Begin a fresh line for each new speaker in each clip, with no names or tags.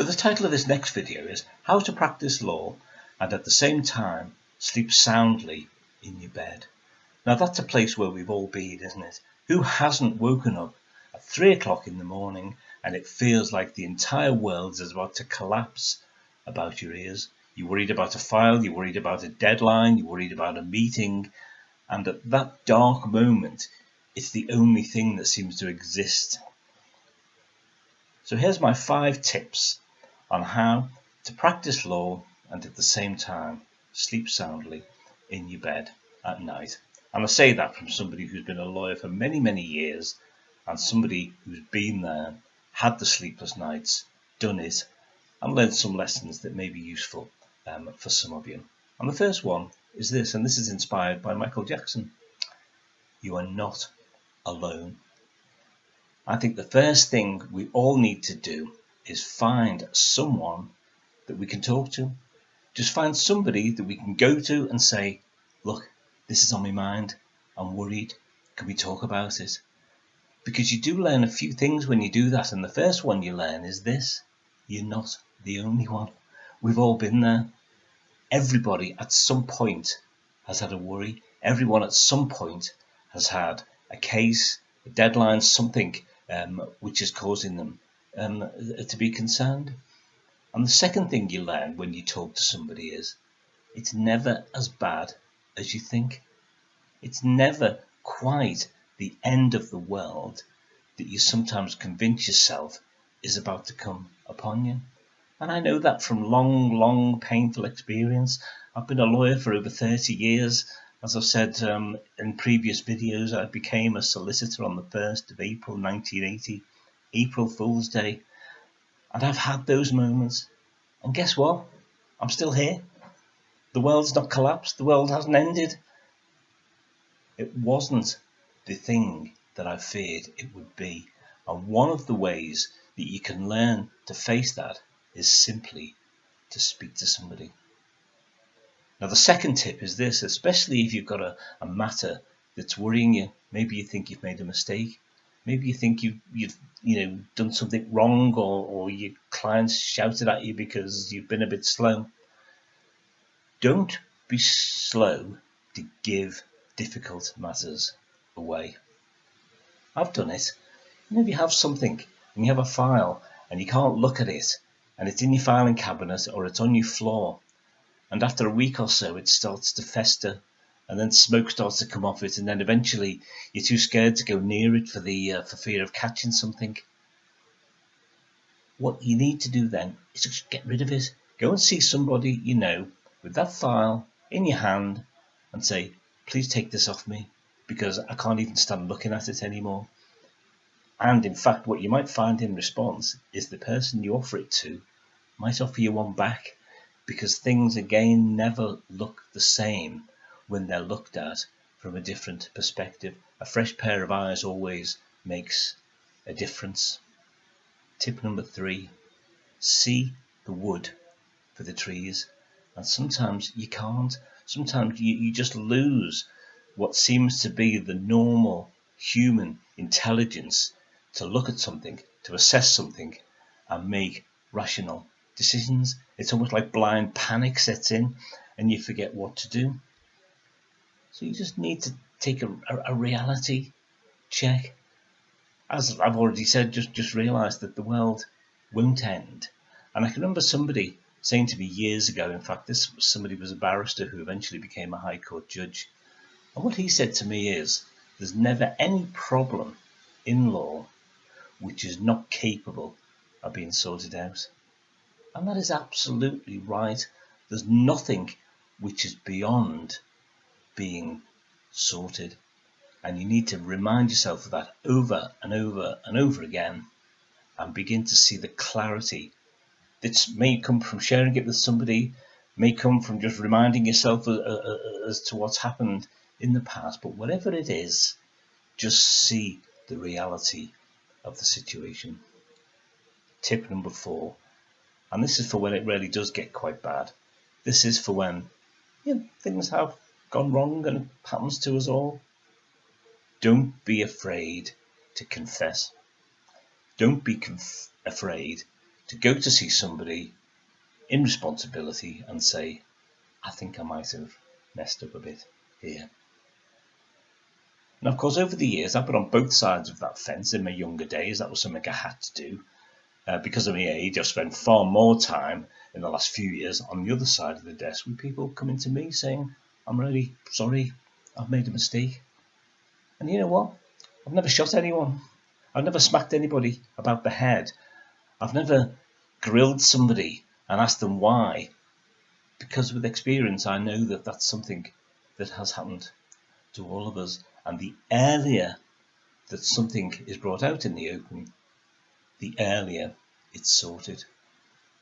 So the title of this next video is How to Practice Law and at the same time sleep soundly in your bed. Now that's a place where we've all been, isn't it? Who hasn't woken up at 3 o'clock in the morning and it feels like the entire world is about to collapse about your ears? You're worried about a file, you're worried about a deadline, you're worried about a meeting, and at that dark moment it's the only thing that seems to exist. So here's my 5 tips on how to practice law and at the same time sleep soundly in your bed at night. And I say that from somebody who's been a lawyer for many, many years and somebody who's been there, had the sleepless nights, done it, and learned some lessons that may be useful for some of you. And the first one is this, and this is inspired by Michael Jackson. You are not alone. I think the first thing we all need to do is find someone that we can talk to. Just find somebody that we can go to and say, look, this is on my mind. I'm worried. Can we talk about it? Because you do learn a few things when you do that. And the first one you learn is this. You're not the only one. We've all been there. Everybody at some point has had a worry. Everyone at some point has had a case, a deadline, something which is causing them to be concerned. And the second thing you learn when you talk to somebody is it's never as bad as you think. It's never quite the end of the world that you sometimes convince yourself is about to come upon you. And I know that from long, painful experience. I've been a lawyer for over 30 years. As I've said in previous videos, I became a solicitor on the 1st of April 1980, April Fool's Day. And I've had those moments. And guess what? I'm still here. The world's not collapsed. The world hasn't ended. It wasn't the thing that I feared it would be. And one of the ways that you can learn to face that is simply to speak to somebody. Now the second tip is this, especially if you've got a matter that's worrying you. Maybe you think you've made a mistake. Maybe you think you've done something wrong, or your clients shouted at you because you've been a bit slow. Don't be slow to give difficult matters away. I've done it. If you have something and you have a file and you can't look at it and it's in your filing cabinet or it's on your floor, and after a week or so it starts to fester and then smoke starts to come off it, and then eventually you're too scared to go near it for fear of catching something. What you need to do then is just get rid of it. Go and see somebody you know with that file in your hand and say, please take this off me because I can't even stand looking at it anymore. And in fact, what you might find in response is the person you offer it to might offer you one back, because things again never look the same when they're looked at from a different perspective. A fresh pair of eyes always makes a difference. Tip number 3, see the wood for the trees. And sometimes you can't. Sometimes you just lose what seems to be the normal human intelligence to look at something, to assess something and make rational decisions. It's almost like blind panic sets in and you forget what to do. So you just need to take a reality check. As I've already said, just realise that the world won't end. And I can remember somebody saying to me years ago, in fact somebody was a barrister who eventually became a High Court judge, and what he said to me is, there's never any problem in law which is not capable of being sorted out. And that is absolutely right. There's nothing which is beyond being sorted. And you need to remind yourself of that over and over and over again and begin to see the clarity that may come from sharing it with somebody, may come from just reminding yourself as to what's happened in the past. But whatever it is, just see the reality of the situation. Tip number 4, and this is for when it really does get quite bad. This is for when things have gone wrong, and it happens to us all. Don't be afraid to confess. Don't be afraid to go to see somebody in responsibility and say, I think I might have messed up a bit here. And of course, over the years, I've been on both sides of that fence. In my younger days, that was something I had to do. Because of my age, I've spent far more time in the last few years on the other side of the desk with people coming to me saying, I'm really sorry, I've made a mistake. And you know what? I've never shot anyone. I've never smacked anybody about the head. I've never grilled somebody and asked them why. Because with experience, I know that that's something that has happened to all of us. And the earlier that something is brought out in the open, the earlier it's sorted.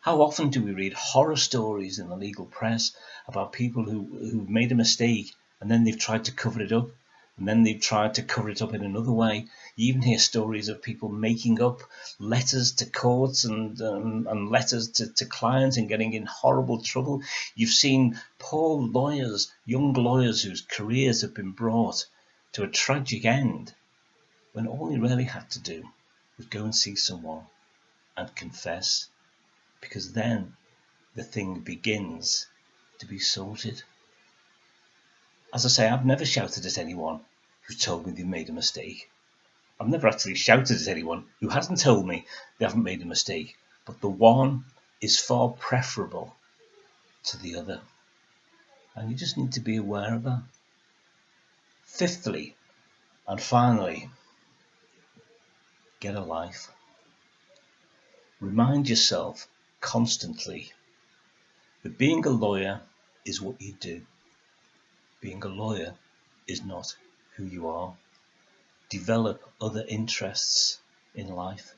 How often do we read horror stories in the legal press about people who've made a mistake and then they've tried to cover it up, and then they've tried to cover it up in another way? You even hear stories of people making up letters to courts and letters to clients and getting in horrible trouble. You've seen poor lawyers, young lawyers whose careers have been brought to a tragic end when all he really had to do was go and see someone and confess, because then the thing begins to be sorted. As I say, I've never shouted at anyone who told me they made a mistake. I've never actually shouted at anyone who hasn't told me they haven't made a mistake, but the one is far preferable to the other. And you just need to be aware of that. Fifthly, and finally, get a life. Remind yourself constantly that being a lawyer is what you do. Being a lawyer is not who you are. Develop other interests in life.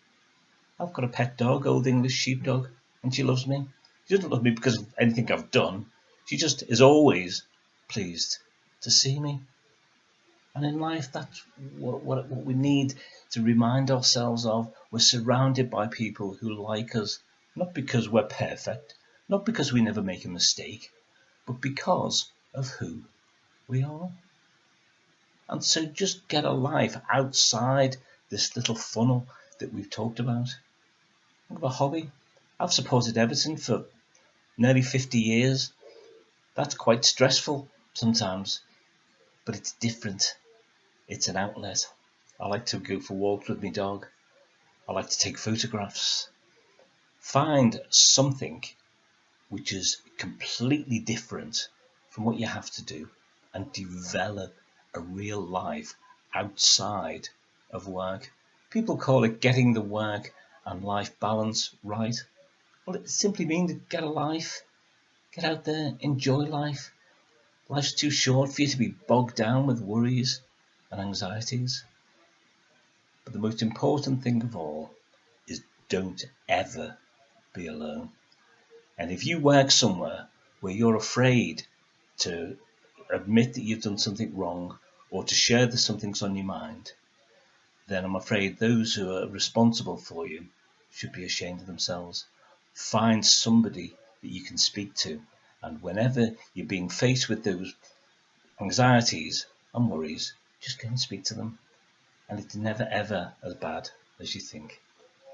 I've got a pet dog, Old English Sheepdog, and she loves me. She doesn't love me because of anything I've done. She just is always pleased to see me. And in life, that's what we need to remind ourselves of. We're surrounded by people who like us, not because we're perfect, not because we never make a mistake, but because of who we are. And so just get a life outside this little funnel that we've talked about. Think of a hobby. I've supported Everton for nearly 50 years. That's quite stressful sometimes, but it's different. It's an outlet. I like to go for walks with my dog. I like to take photographs. Find something which is completely different from what you have to do and develop a real life outside of work. People call it getting the work and life balance right. Well, it simply means to get a life, get out there, enjoy life. Life's too short for you to be bogged down with worries and anxieties. But the most important thing of all is don't ever be alone. And if you work somewhere where you're afraid to admit that you've done something wrong or to share that something's on your mind, then I'm afraid those who are responsible for you should be ashamed of themselves. Find somebody that you can speak to, and whenever you're being faced with those anxieties and worries, just go and speak to them. And it's never ever as bad as you think.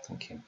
Thank you.